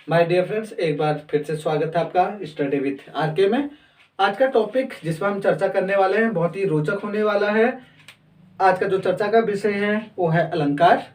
My dear friends, एक बार फिर से स्वागत है आपका स्टडी विथ आरके में। आज का टॉपिक जिस पर हम चर्चा करने वाले हैं बहुत ही रोचक होने वाला है। आज का जो चर्चा का विषय है वो है अलंकार।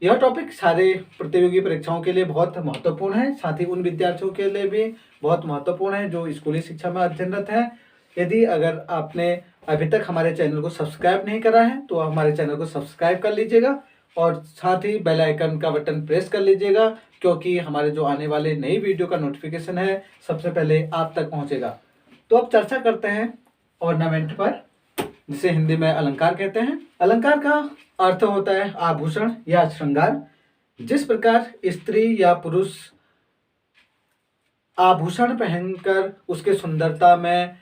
यह टॉपिक सारे प्रतियोगी परीक्षाओं के लिए बहुत महत्वपूर्ण है, साथ ही उन विद्यार्थियों के लिए भी बहुत महत्वपूर्ण है जो स्कूली शिक्षा में अध्ययनरत है। यदि अगर आपने अभी तक हमारे चैनल को सब्सक्राइब नहीं करा है तो हमारे चैनल को सब्सक्राइब कर लीजिएगा और साथ ही बेल आइकन का बटन प्रेस कर लीजिएगा, क्योंकि हमारे जो आने वाले नई वीडियो का नोटिफिकेशन है सबसे पहले आप तक पहुंचेगा। तो अब चर्चा करते हैं ऑर्नामेंट पर, जिसे हिंदी में अलंकार कहते हैं। अलंकार का अर्थ होता है आभूषण या श्रृंगार। जिस प्रकार स्त्री या पुरुष आभूषण पहनकर उसके सुंदरता में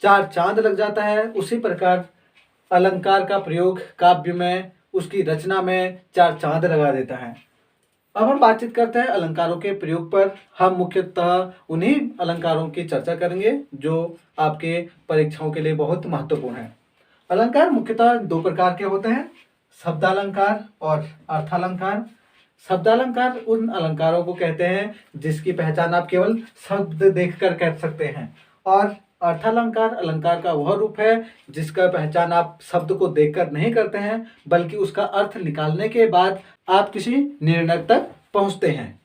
चार चांद लग जाता है, उसी प्रकार अलंकार का प्रयोग काव्य में उसकी रचना में चार चांद लगा देता है। अब हम बातचीत करते हैं अलंकारों के प्रयोग पर। हम मुख्यतः उन्हीं अलंकारों की चर्चा करेंगे जो आपके परीक्षाओं के लिए बहुत महत्वपूर्ण है। अलंकार मुख्यतः दो प्रकार के होते हैं, शब्दालंकार और अर्थालंकार। शब्दालंकार उन अलंकारों को कहते हैं जिसकी पहचान आप केवल शब्द देखकर कर सकते हैं, और अर्थालंकार अलंकार का वह रूप है जिसका पहचान आप शब्द को देखकर नहीं करते हैं, बल्कि उसका अर्थ निकालने के बाद आप किसी निर्णय तक पहुंचते हैं।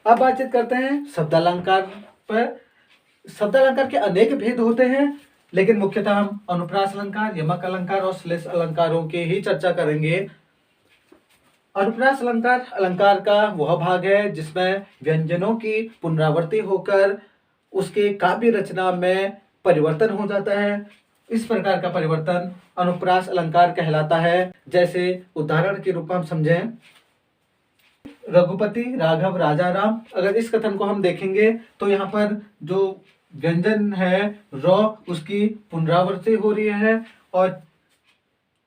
अब बातचीत करते हैं शब्दालंकार पर। शब्दालंकार के अनेक भेद होते हैं, लेकिन मुख्यतः हम अनुप्रास अलंकार, यमक अलंकार और श्लेष अलंकारों की ही चर्चा करेंगे। अनुप्रास अलंकार अलंकार का वह भाग है जिसमें व्यंजनों की पुनरावृत्ति होकर उसके काव्य रचना में परिवर्तन हो जाता है। इस प्रकार का परिवर्तन अनुप्रास अलंकार कहलाता है। जैसे उदाहरण के रूप में हम समझें, रघुपति राघव राजा राम। अगर इस कथन को हम देखेंगे तो यहाँ पर जो व्यंजन है र, उसकी पुनरावृत्ति हो रही है और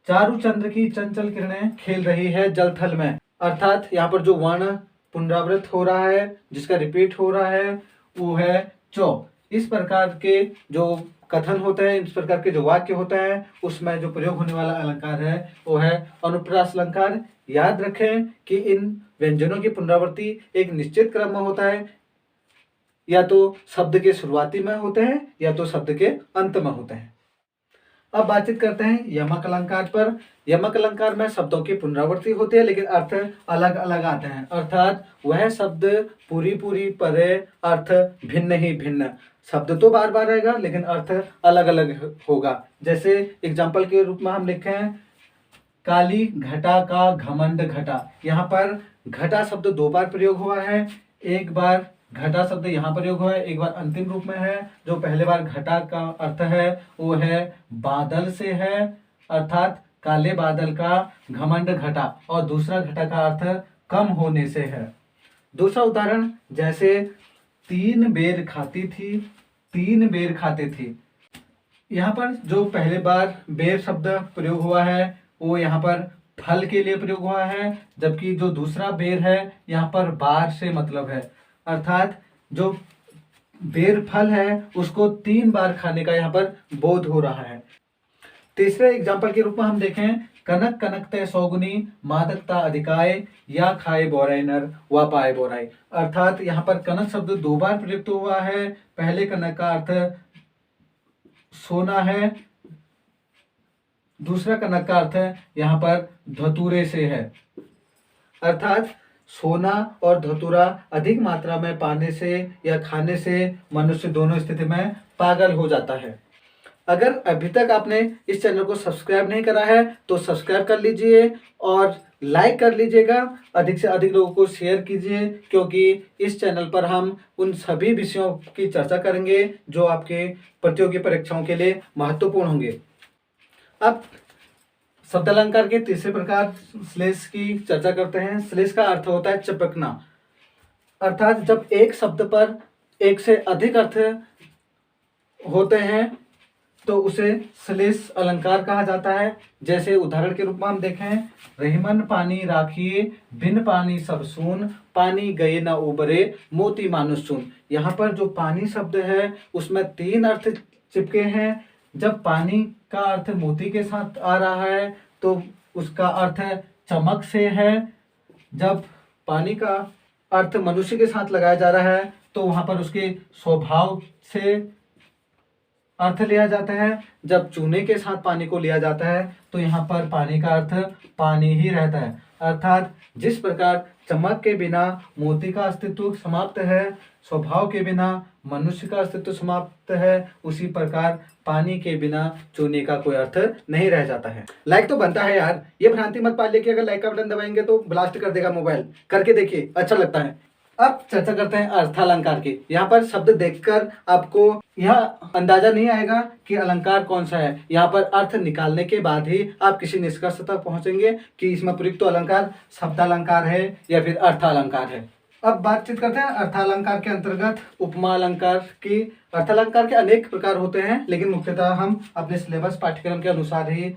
चारु चंद्र की चंचल किरणें खेल रही है जल थल में। अर्थात यहाँ पर जो वर्ण पुनरावृत हो रहा है, जिसका रिपीट हो रहा है, वो है चौ। इस प्रकार के जो कथन होते हैं, इस प्रकार के जो वाक्य होते हैं, उसमें जो प्रयोग होने वाला अलंकार है वो है अनुप्रास अलंकार। याद रखें कि इन व्यंजनों की पुनरावृत्ति एक निश्चित क्रम में होता है, या तो शब्द के शुरुआती में होते हैं या तो शब्द के अंत में होते हैं। अब बातचीत करते हैं यमक अलंकार पर। यमक अलंकार में शब्दों की पुनरावृत्ति होती है, लेकिन अर्थ अलग अलग आते हैं। अर्थात वह शब्द पूरी परे, अर्थ भिन्न ही भिन्न। शब्द तो बार बार आएगा लेकिन अर्थ अलग अलग होगा। जैसे एग्जाम्पल के रूप में हम लिखें, काली घटा का घमंड घटा। यहाँ पर घटा शब्द दो बार प्रयोग हुआ है। एक बार घटा शब्द यहाँ प्रयोग हुआ है, एक बार अंतिम रूप में है। जो पहले बार घटा का अर्थ है वो है बादल से है, अर्थात काले बादल का घमंड घटा, और दूसरा घटा का अर्थ कम होने से है। दूसरा उदाहरण, जैसे तीन बेर खाती थी, तीन बेर खाते थे। यहाँ पर जो पहले बार बेर शब्द प्रयोग हुआ है वो यहाँ पर फल के लिए प्रयोग हुआ है, जबकि जो दूसरा बेर है यहाँ पर बार से मतलब है। अर्थात जो बेर फल है उसको तीन बार खाने का यहाँ पर बोध हो रहा है। तीसरे एग्जाम्पल के रूप में हम देखें, कनक कनकते सौगुनी मादकता अधिकाय, या खाए बोराई नर व पाए बोराई। अर्थात यहाँ पर कनक शब्द दो बार प्रयुक्त हुआ है। पहले कनक का अर्थ सोना है, दूसरा कनक का अर्थ यहाँ पर धतूरे से है। अर्थात सोना और धतूरा अधिक मात्रा में पाने से या खाने से मनुष्य दोनों स्थिति में पागल हो जाता है। अगर अभी तक आपने इस चैनल को सब्सक्राइब नहीं करा है तो सब्सक्राइब कर लीजिए और लाइक कर लीजिएगा। अधिक से अधिक लोगों को शेयर कीजिए, क्योंकि इस चैनल पर हम उन सभी विषयों की चर्चा करेंगे जो आपके प्रतियोगी परीक्षाओं के लिए महत्वपूर्ण होंगे। अब शब्दालंकार के तीसरे प्रकार श्लेष की चर्चा करते हैं। श्लेष का अर्थ होता है चिपकना। अर्थात जब एक शब्द पर एक से अधिक अर्थ होते हैं तो उसे श्लेष अलंकार कहा जाता है। जैसे उदाहरण के रूप में हम देखें, रहीमन पानी राखिए, बिन पानी सब सून, पानी गए न उबरे, मोती मानुष सुन। यहाँ पर जो पानी शब्द है उसमें तीन अर्थ चिपके हैं। जब पानी का अर्थ मोती के साथ आ रहा है तो उसका अर्थ चमक से है, जब पानी का अर्थ मनुष्य के साथ लगाया जा रहा है तो वहां पर उसके स्वभाव से अर्थ लिया जाता है। जब चूने के साथ पानी को लिया जाता है तो यहाँ पर पानी का अर्थ पानी ही रहता है। अर्थात जिस प्रकार चमक के बिना मोती का अस्तित्व समाप्त है, स्वभाव के बिना मनुष्य का अस्तित्व समाप्त है, उसी प्रकार पानी के बिना चूने का कोई अर्थ नहीं रह जाता है। लाइक तो बनता है यार, ये भ्रांति मत पालिए कि अगर लाइक का बटन दबाएंगे तो ब्लास्ट कर देगा मोबाइल। करके देखिए, अच्छा लगता है। अब चर्चा करते हैं अर्थालंकार की। यहाँ पर शब्द देखकर आपको यह अंदाजा नहीं आएगा कि अलंकार कौन सा है। यहाँ पर अर्थ निकालने के बाद ही आप किसी निष्कर्ष तक पहुंचेंगे कि इसमें प्रयुक्त तो अलंकार शब्दालंकार है या फिर अर्थालंकार है। अब बातचीत करते हैं अर्थालंकार के अंतर्गत उपमा अलंकार की। अर्थालंकार के अनेक प्रकार होते हैं, लेकिन मुख्यतः हम अपने सिलेबस पाठ्यक्रम के अनुसार ही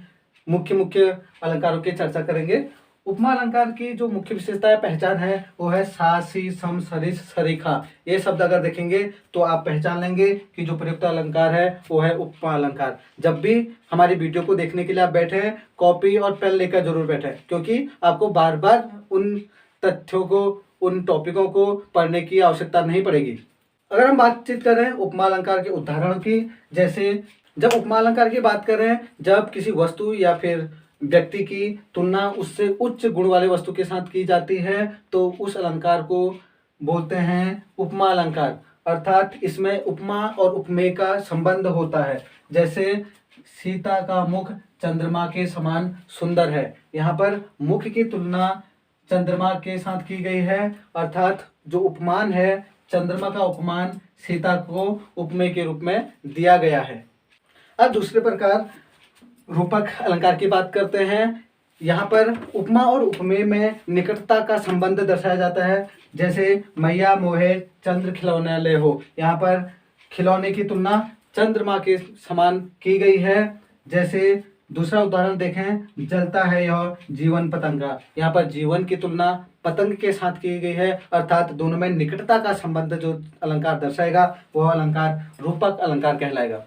मुख्य अलंकारों की चर्चा करेंगे। उपमा अलंकार की जो मुख्य विशेषता है, पहचान है, वो है सा, सी, सम, सरिस, सरीखा। ये शब्द अगर देखेंगे तो आप पहचान लेंगे कि जो प्रयुक्त अलंकार है वो है उपमा अलंकार। जब भी हमारी वीडियो को देखने के लिए आप बैठे, कॉपी और पेन लेकर जरूर बैठे, क्योंकि आपको बार बार उन तथ्यों को, उन टॉपिकों को पढ़ने की आवश्यकता नहीं पड़ेगी। अगर हम बातचीत करें उपमा अलंकार के उदाहरण की, जैसे जब उपमा अलंकार की बात करें, जब किसी वस्तु या फिर व्यक्ति की तुलना उससे उच्च गुण वाले वस्तु के साथ की जाती है तो उस अलंकार को बोलते हैं उपमा अलंकार। अर्थात इसमें उपमा और उपमेय का संबंध होता है। जैसे सीता का मुख चंद्रमा के समान सुंदर है, यहाँ पर मुख की तुलना चंद्रमा के साथ की गई है। अर्थात जो उपमान है, चंद्रमा का उपमान सीता को उपमेय के रूप में दिया गया है। अब दूसरे प्रकार रूपक अलंकार की बात करते हैं। यहाँ पर उपमा और उपमेय में निकटता का संबंध दर्शाया जाता है। जैसे मैया मोहे चंद्र खिलौने ले हो, यहाँ पर खिलौने की तुलना चंद्रमा के समान की गई है। जैसे दूसरा उदाहरण देखें, जलता है यह जीवन पतंगा, यहाँ पर जीवन की तुलना पतंग के साथ की गई है। अर्थात दोनों में निकटता का संबंध जो अलंकार दर्शाएगा वह अलंकार रूपक अलंकार कहलाएगा।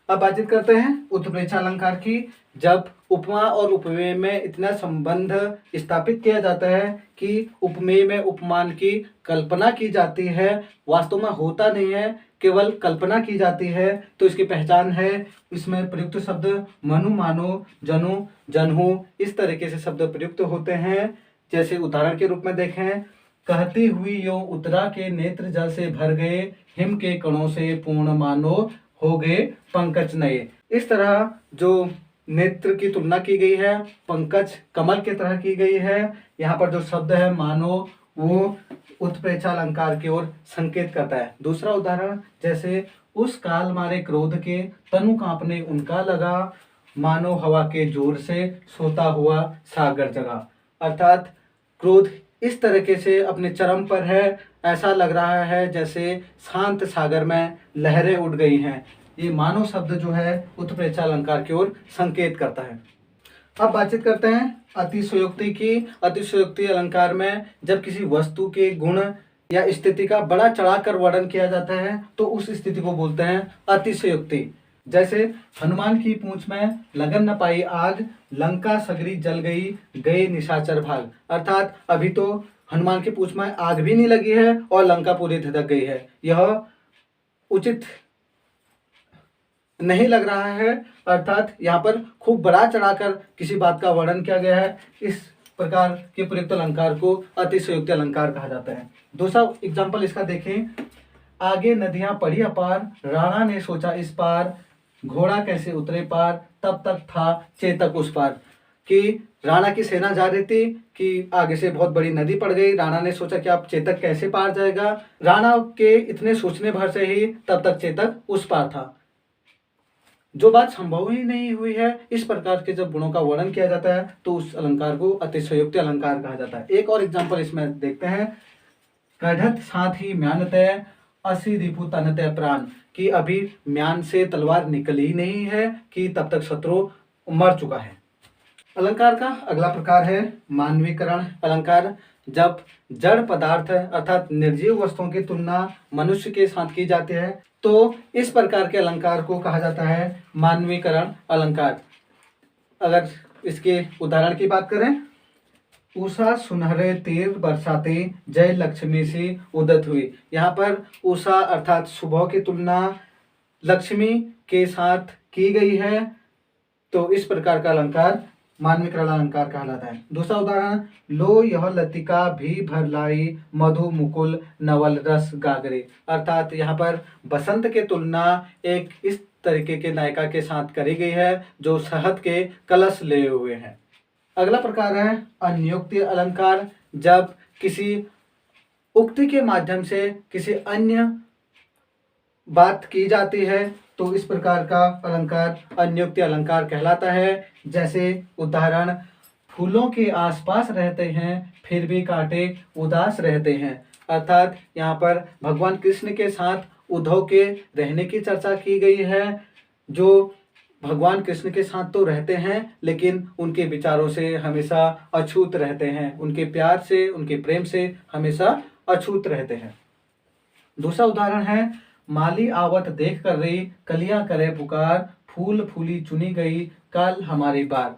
अब बातचीत करते हैं उत्प्रेक्षा अलंकार की। जब उपमा और उपमेय में इतना संबंध स्थापित किया जाता है कि उपमेय में उपमान की कल्पना की जाती है, वास्तव में होता नहीं है, केवल कल्पना की जाती है, तो इसकी पहचान है। इसमें प्रयुक्त शब्द मनु, मानो, जनु, जनहु, इस तरीके से शब्द प्रयुक्त होते हैं। जैसे उदाहरण के रूप में देखें, कहती हुई यो उत्तरा के नेत्र जल से भर गए, हिम के कणों से पूर्ण मानो हो गए पंकज नए। इस तरह जो नेत्र की तुलना की गई है पंकज कमल की तरह की गई है। यहाँ पर जो शब्द है मानो, वो उत्प्रेक्षा अलंकार की ओर संकेत करता है। दूसरा उदाहरण, जैसे उस काल मारे क्रोध के तनु कांपने उनका लगा, मानो हवा के जोर से सोता हुआ सागर जगा। अर्थात क्रोध इस तरीके से अपने चरम पर है, ऐसा लग रहा है जैसे शांत सागर में लहरें उठ गई हैं। ये मानो शब्द जो है उत्प्रेक्षा अलंकार की ओर संकेत करता है। अब बातचीत करते हैं अतिशयोक्ति की। अतिशयोक्ति अलंकार में जब किसी वस्तु के गुण या स्थिति का बड़ा चढ़ाकर वर्णन किया जाता है तो उस स्थिति को बोलते हैं अतिशयोक्ति। जैसे हनुमान की पूंछ में लगन न पाई आग, लंका सगरी जल गई, गए निशाचर भाग। अर्थात अभी तो हनुमान की पूंछ में आग भी नहीं लगी है और लंका पूरी धधक गई है, यह उचित नहीं लग रहा है। अर्थात यहाँ पर खूब बढ़ा चढ़ाकर किसी बात का वर्णन किया गया है। इस प्रकार के प्रयुक्त अलंकार को अतिशयोक्ति अलंकार कहा जाता है। दूसरा एग्जाम्पल इसका देखें, आगे नदियां पड़ी अपार, राणा ने सोचा इस पार, घोड़ा कैसे उतरे पार, तब तक था चेतक उस पार। कि राणा की सेना जा रही थी कि आगे से बहुत बड़ी नदी पड़ गई, राणा ने सोचा कि अब चेतक कैसे पार जाएगा। राणा के इतने सोचने भर से ही तब तक चेतक उस पार था, जो बात संभव ही नहीं हुई है। इस प्रकार के जब गुणों का वर्णन किया जाता है तो उस अलंकार को अतिशयोक्ति अलंकार कहा जाता है। एक और एग्जाम्पल इसमें देखते हैं, कढ़त साथ ही म्यान तय, असी रिपु तन तय प्राण। कि अभी म्यान से तलवार निकली ही नहीं है कि तब तक शत्रु मर चुका है। अलंकार का अगला प्रकार है मानवीकरण अलंकार। जब जड़ पदार्थ अर्थात निर्जीव वस्तुओं की तुलना मनुष्य के साथ की जाती है तो इस प्रकार के अलंकार को कहा जाता है मानवीकरण अलंकार। अगर इसके उदाहरण की बात करें, उषा सुनहरे तीर बरसाती, जय लक्ष्मी सी उदित हुई। यहाँ पर उषा अर्थात सुबह की तुलना लक्ष्मी के साथ की गई है, तो इस प्रकार का अलंकार मानविक रल अलंकार कहलाता है। दूसरा उदाहरण, लो यह लतिका भी भर लाई, मधु मुकुल नवल रस गागरे। अर्थात यहाँ पर बसंत के तुलना एक इस तरीके के नायिका के साथ करी गई है जो शहद के कलश लिए हुए हैं। अगला प्रकार है अन्योक्ति अलंकार। जब किसी उक्ति के माध्यम से किसी अन्य बात की जाती है तो इस प्रकार का अलंकार अन्योक्ति अलंकार कहलाता है। जैसे उदाहरण, फूलों के आसपास रहते हैं फिर भी कांटे उदास रहते हैं। अर्थात यहाँ पर भगवान कृष्ण के साथ उद्धव के रहने की चर्चा की गई है, जो भगवान कृष्ण के साथ तो रहते हैं लेकिन उनके विचारों से हमेशा अछूत रहते हैं, उनके प्यार से उनके प्रेम से हमेशा अछूत रहते हैं। दूसरा उदाहरण है, माली आवत देख कर रही, कलियां करे पुकार, फूल फूली चुनी गई, कल हमारी बार।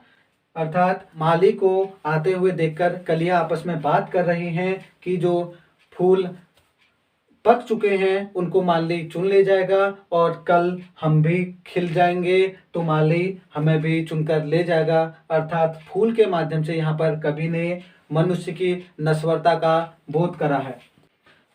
अर्थात माली को आते हुए देखकर कलियां आपस में बात कर रही हैं कि जो फूल पक चुके हैं उनको माली चुन ले जाएगा और कल हम भी खिल जाएंगे तो माली हमें भी चुनकर ले जाएगा। अर्थात फूल के माध्यम से यहाँ पर कवि ने मनुष्य की नश्वरता का बोध करा है।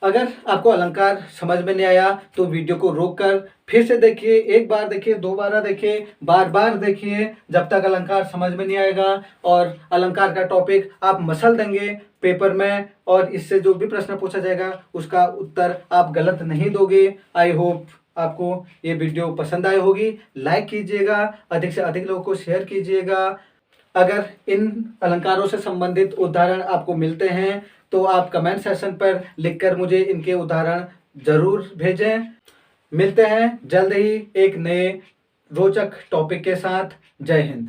अगर आपको अलंकार समझ में नहीं आया तो वीडियो को रोककर फिर से देखिए, एक बार देखिए, दो बार देखिए, बार बार देखिए, जब तक अलंकार समझ में नहीं आएगा। और अलंकार का टॉपिक आप मसल देंगे पेपर में और इससे जो भी प्रश्न पूछा जाएगा उसका उत्तर आप गलत नहीं दोगे। आई होप आपको ये वीडियो पसंद आई होगी। लाइक कीजिएगा, अधिक से अधिक लोगों को शेयर कीजिएगा। अगर इन अलंकारों से संबंधित उदाहरण आपको मिलते हैं तो आप कमेंट सेक्शन पर लिखकर मुझे इनके उदाहरण जरूर भेजें। मिलते हैं जल्द ही एक नए रोचक टॉपिक के साथ। जय हिंद।